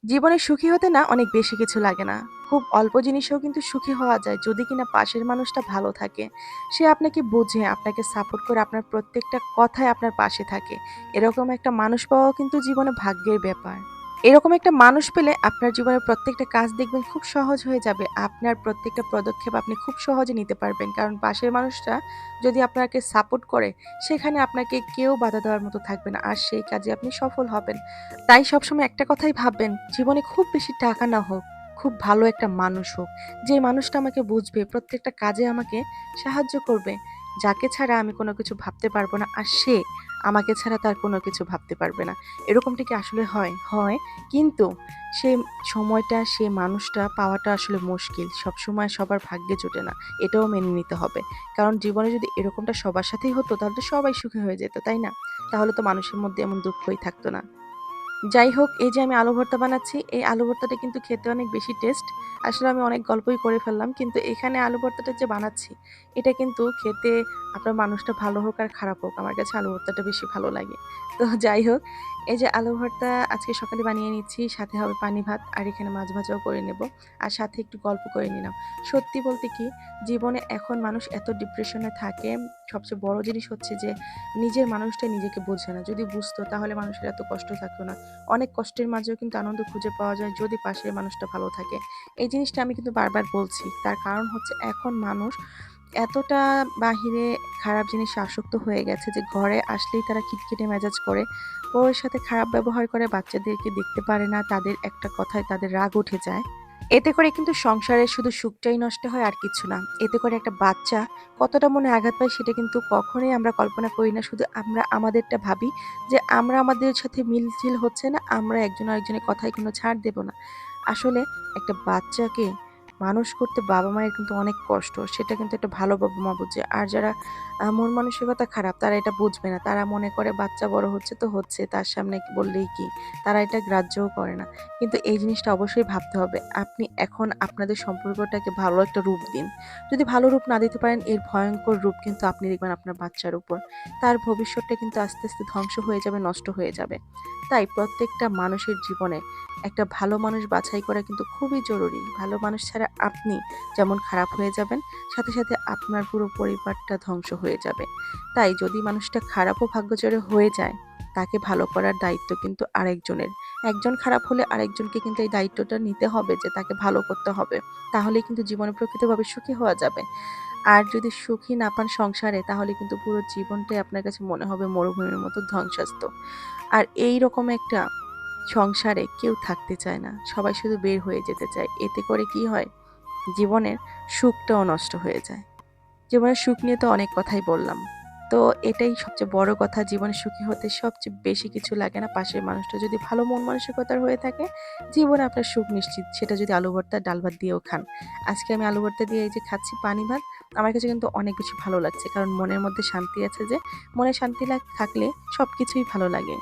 জীবনে সুখী হতে না অনেক বেশি কিছু লাগে না। খুব অল্প জিনিসেও কিন্তু সুখী হওয়া যায় যদি কিনা পাশের মানুষটা ভালো থাকে। সে আপনাকে বোঝে, আপনাকে সাপোর্ট করে, আপনার প্রত্যেকটা কথায় আপনার পাশে থাকে। এরকম একটা মানুষ পাওয়াও কিন্তু জীবনে ভাগ্যের ব্যাপার। এরকম একটা মানুষ পেলে আপনার জীবনের প্রত্যেকটা কাজ দেখবেন খুব সহজ হয়ে যাবে। আপনার প্রত্যেকটা পদক্ষেপ আপনি খুব সহজে নিতে পারবেন। কারণ পাশের মানুষটা যদি আপনাকে সাপোর্ট করে, সেখানে আপনাকে কেউ বাধা দেওয়ার মতো থাকবে না। আর সেই কাজে আপনি সফল হবেন। তাই সবসময় একটা কথাই ভাববেন, জীবনে খুব বেশি টাকা না হোক, খুব ভালো একটা মানুষ হোক। যে মানুষটা আমাকে বুঝবে, প্রত্যেকটা কাজে আমাকে সাহায্য করবে। যাকে ছাড়া আমি কোনো কিছু ভাবতে পারব না, আর সে আমাকে ছাড়া তার কোনো কিছু ভাবতে পারবে না। এরকমটা কি আসলে হয়? হয়। কিন্তু সেই সময়টা, সেই মানুষটা পাওয়াটা আসলে মুশকিল। সবসময় সবার ভাগ্যে জোটে না। এটাও মেনে নিতে হবে। কারণ জীবনে যদি এরকমটা সবার সাথেই হতো, তাহলে তো সবাই সুখী হয়ে যেত, তাই না? তাহলে তো মানুষের মধ্যে এমন দুঃখই থাকতো না। যাই হোক, এই যে আমি আলু ভর্তা বানাচ্ছি, এই আলু ভর্তাটা কিন্তু খেতে অনেক বেশি টেস্ট। আসলে আমি অনেক গল্পই করে ফেললাম। কিন্তু এখানে আলু ভর্তাটা যে বানাচ্ছি, এটা কিন্তু খেতে আপনার মানুষটা ভালো হোক আর খারাপ হোক, আমার কাছে আলু ভর্তাটা বেশি ভালো লাগে। তো যাই হোক, এই যে আলু ভর্তা আজকে সকালে বানিয়ে নিচ্ছি, সাথে হবে পানি ভাত আর এখানে মাছ ভাজাও করে নেব। আর সাথে একটু গল্প করে নিলাম। সত্যি বলতে কি, জীবনে এখন মানুষ এত ডিপ্রেশনে থাকে, সবচেয়ে বড় জিনিস হচ্ছে যে নিজের মানুষটাই নিজেকে বোঝে না। যদি বুঝতো তাহলে মানুষের এত কষ্ট থাকতো না। অনেক কষ্টের মাঝেও কিন্তু আনন্দ খুঁজে পাওয়া যায় যদি পাশের মানুষটা ভালো থাকে। এই জিনিসটা আমি কিন্তু বারবার বলছি। তার কারণ হচ্ছে এখন মানুষ এতটা বাহিরে খারাপ জিনিসে আসক্ত হয়ে গেছে যে ঘরে আসলেই তারা খিটখিটে মেজাজ করে, বউয়ের সাথে খারাপ ব্যবহার করে, বাচ্চাদেরকে দেখতে পারে না, তাদের একটা কথায় তাদের রাগ উঠে যায়। এতে করে কিন্তু সংসারের শুধু সুখটাই নষ্ট হয় আর কিছু না। এতে করে একটা বাচ্চা কতটা মনে আঘাত পায় সেটা কিন্তু কখনোই আমরা কল্পনা করি না। শুধু আমরা আমাদেরটা ভাবি যে আমরা আমাদের সাথে মিল-টিল হচ্ছে না, আমরা একজন আরেকজনের কথায় কোনো ছাড় দেব না। আসলে একটা বাচ্চাকে মানুষ করতে বাবা-মায়ের কিন্তু অনেক কষ্ট। সেটা কিন্তু একটা ভালো বাবা-মা বুঝে। আর যারা মন মানসিকতা খারাপ তারা এটা বুঝবে না। তারা মনে করে বাচ্চা বড় হচ্ছে তো হচ্ছে, তার সামনে বললেই কি? তারা এটা গ্রাহ্যও করে না। কিন্তু এই জিনিসটা অবশ্যই ভাবতে হবে। আপনি এখন আপনাদের সম্পর্কটাকে ভালো একটা রূপ দিন। যদি ভালো রূপ না দিতে পারেন, এর ভয়ঙ্কর রূপ কিন্তু আপনি দেখবেন আপনার বাচ্চার উপর। তার ভবিষ্যৎটা কিন্তু আস্তে, আস্তে ধ্বংস হয়ে যাবে, নষ্ট হয়ে যাবে। তাই প্রত্যেকটা মানুষের জীবনে একটা ভালো মানুষ বাছাই করা কিন্তু খুবই জরুরি। ভালো মানুষ ছাড়া আপনি যেমন খারাপ হয়ে যাবেন, সাথে, সাথে আপনার পুরো পরিবারটা ধ্বংস হয়ে যাবে। তাই যদি মানুষটা খারাপও ভাগ্যজোরে হয়ে যায়, তাকে ভালো করার দায়িত্ব কিন্তু আরেকজনের। একজন খারাপ হলে আরেকজনকে কিন্তু এই দায়িত্বটা নিতে হবে যে তাকে ভালো করতে হবে। তাহলেই কিন্তু জীবনে প্রকৃতভাবে সুখী হওয়া যাবে। আর যদি সুখী না পান সংসারে, তাহলে কিন্তু পুরো জীবনটাই আপনার কাছে মনে হবে মরুভূমির মতো ধ্বংসস্ত। আর এইরকম একটা সংসারে কেউ থাকতে চায় না। সবাই শুধু বের হয়ে যেতে চায়। এতে করে কি হয়? জীবনের সুখটাও নষ্ট হয়ে যায়। জীবনের সুখ নিয়ে তো অনেক কথাই বললাম। তো এটাই সবচেয়ে বড় কথা, জীবনে সুখী হতে সবচেয়ে বেশি কিছু লাগে না। পাশের মানুষটা যদি ভালো মন মানসিকতার হয়ে থাকে, জীবনে আপনার সুখ নিশ্চিত। সেটা যদি আলু ভর্তা, ডাল ভাত দিয়েও খান। আজকে আমি আলু ভর্তা দিয়ে এই যে খাচ্ছি পানি ভাত, আমার কাছে কিন্তু অনেক বেশি ভালো লাগছে। কারণ মনের মধ্যে শান্তি আছে যে, মনে শান্তি থাকলে সবকিছুই ভালো লাগে।